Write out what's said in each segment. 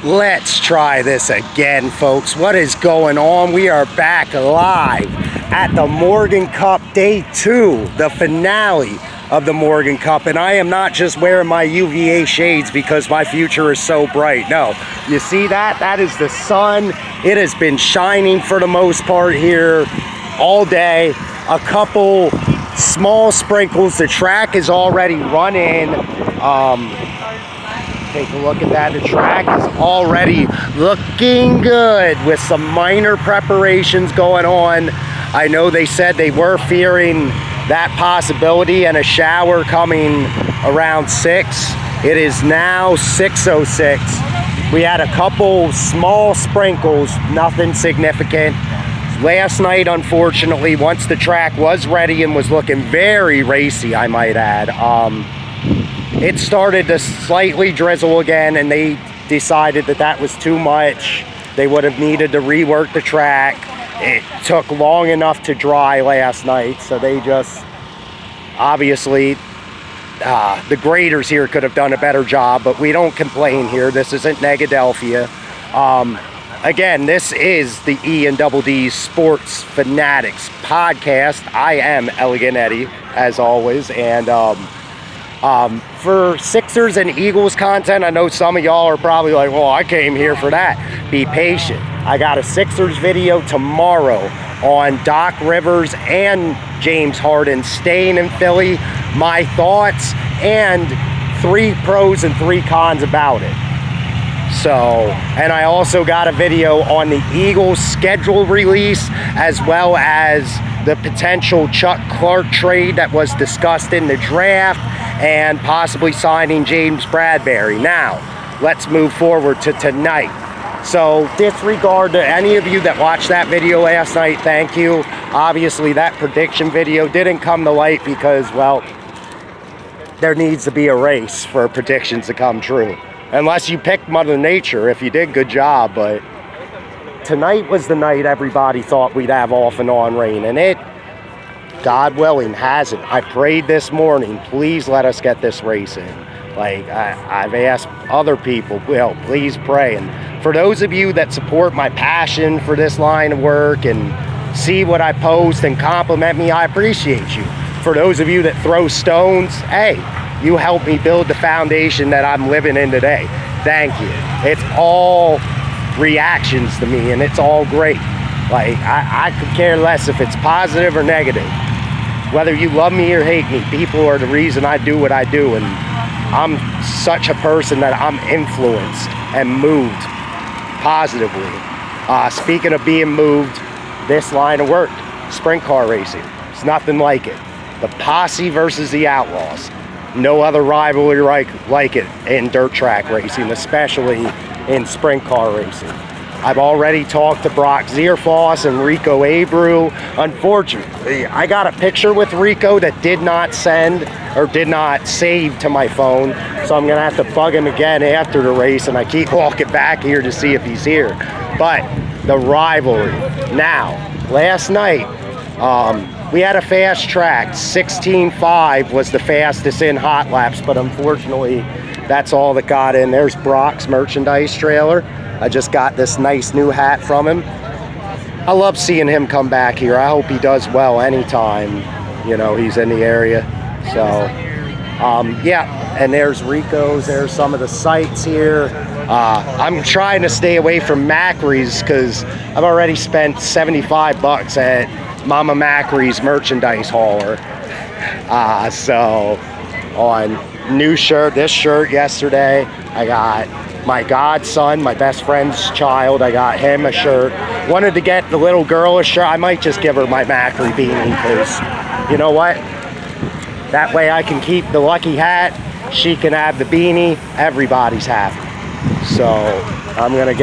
Let's try this again, folks. What is going on? We are back live at the Morgan Cup Day 2, the finale of the Morgan Cup. And I am not just wearing my UVA shades because my future is so bright. No, you see that? That is the sun. It has been shining for the most part here all day. A couple small sprinkles. The track is already running. Take a look at that. The track is already looking good with some minor preparations going on. I know they said they were fearing that possibility and a shower coming around 6. It is now 6:06. We had a couple small sprinkles, nothing significant. Last night, unfortunately, once the track was ready and was looking very racy, I might add, it started to slightly drizzle again, and they decided that that was too much. They would have needed to rework the track. It took long enough to dry last night, so they just, obviously, the graders here could have done a better job, but we don't complain here. This isn't Negadelphia. Again, this is the E and Double D Sports Fanatics podcast. I am Elegant Eddie, as always, and for Sixers and Eagles content, I know some of y'all are probably like, well, I came here for that. Be patient. I got a Sixers video tomorrow on Doc Rivers and James Harden staying in Philly, my thoughts, and 3 pros and 3 cons about it. So, and I also got a video on the Eagles schedule release, as well as the potential Chuck Clark trade that was discussed in the draft, and possibly signing James Bradbury. Now, let's move forward to tonight. So, disregard to any of you that watched that video last night, thank you. Obviously, that prediction video didn't come to light because, well, there needs to be a race for predictions to come true. Unless you picked Mother Nature. If you did, good job. But tonight was the night everybody thought we'd have off and on rain. And it, God willing, hasn't. I prayed this morning, please let us get this race in. Like, I've asked other people, well, please pray. And for those of you that support my passion for this line of work and see what I post and compliment me, I appreciate you. For those of you that throw stones, hey, you help me build the foundation that I'm living in today. Thank you. It's all reactions to me, and it's all great. Like, I could care less if it's positive or negative. Whether you love me or hate me, people are the reason I do what I do, and I'm such a person that I'm influenced and moved positively. Speaking of being moved, this line of work, sprint car racing, it's nothing like it. The Posse versus the Outlaws. No other rivalry like it in dirt track racing, especially in sprint car racing. I've already talked to Brock Zierfoss and Rico Abreu. Unfortunately, I got a picture with Rico that did not send or did not save to my phone, so I'm gonna have to bug him again after the race, and I keep walking back here to see if he's here. But the rivalry. Now, last night, we had a fast track. 16.5 was the fastest in hot laps, but unfortunately, that's all that got in. There's Brock's merchandise trailer. I just got this nice new hat from him. I love seeing him come back here. I hope he does well anytime, you know, he's in the area. So, yeah, and there's Rico's. There's some of the sites here. I'm trying to stay away from Macri's because I've already spent 75 bucks at Mama Macri's merchandise hauler. So on new shirt, this shirt yesterday, I got my godson, my best friend's child, I got him a shirt. Wanted to get the little girl a shirt. I might just give her my Macri beanie because, you know what? That way I can keep the lucky hat, she can have the beanie, everybody's happy. So I'm gonna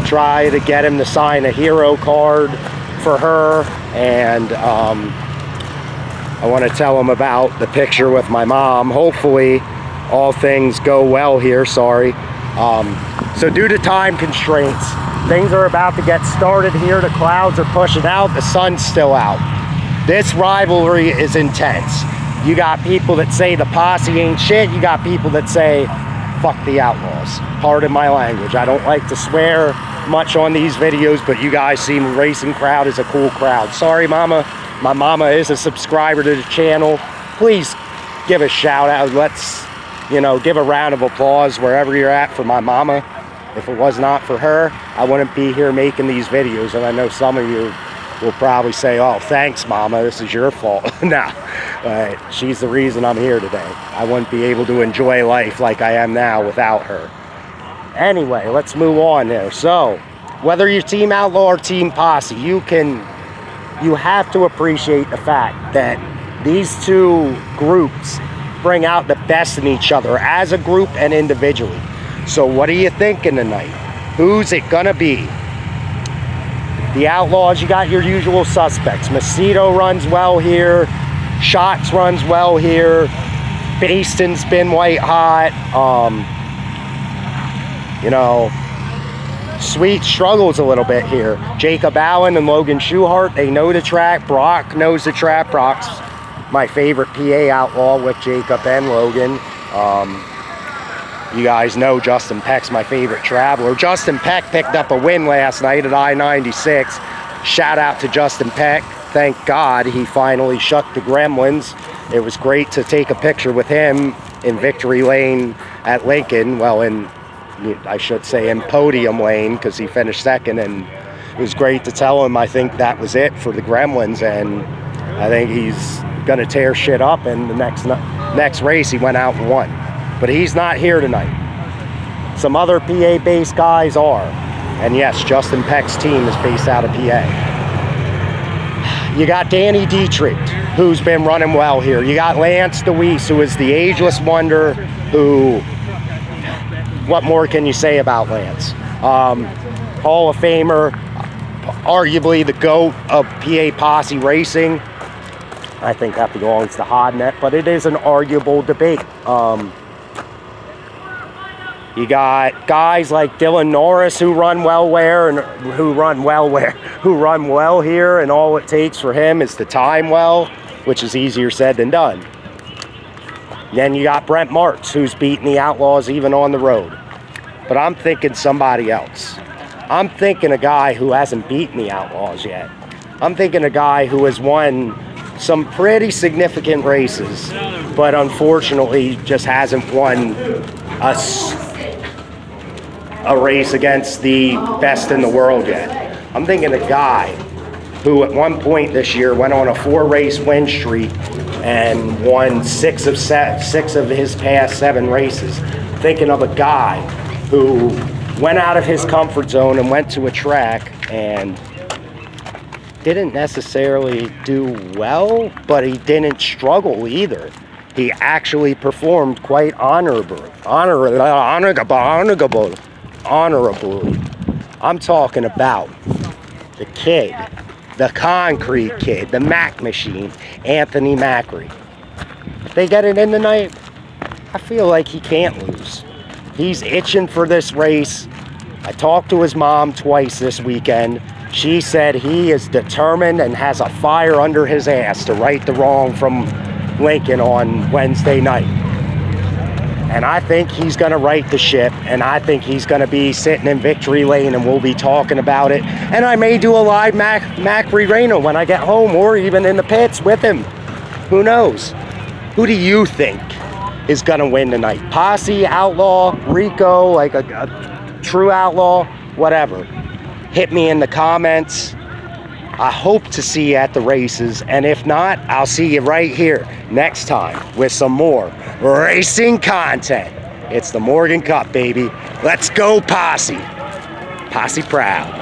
try to get him to sign a hero card for her, and I want to tell him about the picture with my mom. Hopefully all things go well here. Sorry. So due to time constraints, things are about to get started here. The clouds are pushing out, the sun's still out. This rivalry is intense. You got people that say the Posse ain't shit. You got people that say fuck the Outlaws. Pardon my language. I don't like to swear much on these videos, but you guys seem racing crowd is a cool crowd. Sorry, mama. My mama is a subscriber to the channel. Please give a shout out. Let's, you know, give a round of applause wherever you're at for my mama. If it was not for her, I wouldn't be here making these videos. And I know some of you will probably say, oh, thanks, mama, this is your fault. No, she's the reason I'm here today. I wouldn't be able to enjoy life like I am now without her. Anyway, let's move on there. So, whether you're Team Outlaw or Team Posse, you have to appreciate the fact that these two groups bring out the best in each other as a group and individually. So what are you thinking tonight? Who's it gonna be? The Outlaws, you got your usual suspects. Macedo runs well here. Shots runs well here. Baston's been white hot. You know, Sweet struggles a little bit here. Jacob Allen and Logan Schuhart, they know the track. Brock knows the track. Brock's my favorite PA outlaw with Jacob and Logan. You guys know Justin Peck's my favorite traveler. Justin Peck picked up a win last night at I-96. Shout out to Justin Peck. Thank God he finally shut the Gremlins. It was great to take a picture with him in Victory Lane at Lincoln. Well, I should say in Podium Lane, because he finished second, and it was great to tell him I think that was it for the Gremlins, and I think he's gonna tear shit up, and the next race he went out and won. But he's not here tonight. Some other PA-based guys are. And yes, Justin Peck's team is based out of PA. You got Danny Dietrich, who's been running well here. You got Lance DeWeese, who is the ageless wonder, who, what more can you say about Lance? Hall of Famer, arguably the GOAT of PA Posse racing. I think that belongs to Hodnet, but it is an arguable debate. You got guys like Dylan Norris who run well here, and all it takes for him is to time well, which is easier said than done. Then you got Brent Marks, who's beating the Outlaws even on the road. But I'm thinking somebody else. I'm thinking a guy who hasn't beaten the Outlaws yet. I'm thinking a guy who has won some pretty significant races, but unfortunately just hasn't won a race against the best in the world yet. I'm thinking a guy who at one point this year went on a 4-race win streak and won six of his past 7 races. Thinking of a guy who went out of his comfort zone and went to a track and didn't necessarily do well, but he didn't struggle either. He actually performed quite honorably. I'm talking about the kid, the concrete kid, the Mac machine, Anthony Macri. If they get it in tonight, I feel like he can't lose. He's itching for this race. I talked to his mom twice this weekend. She said he is determined and has a fire under his ass to right the wrong from Lincoln on Wednesday night. And I think he's going to right the ship, and I think he's going to be sitting in Victory Lane, and we'll be talking about it. And I may do a live Macri Reno when I get home, or even in the pits with him. Who knows? Who do you think is going to win tonight? Posse, Outlaw, Rico, like a true outlaw, whatever. Hit me in the comments. I hope to see you at the races, and if not, I'll see you right here next time with some more racing content. It's the Morgan Cup, baby. Let's go, Posse. Posse proud.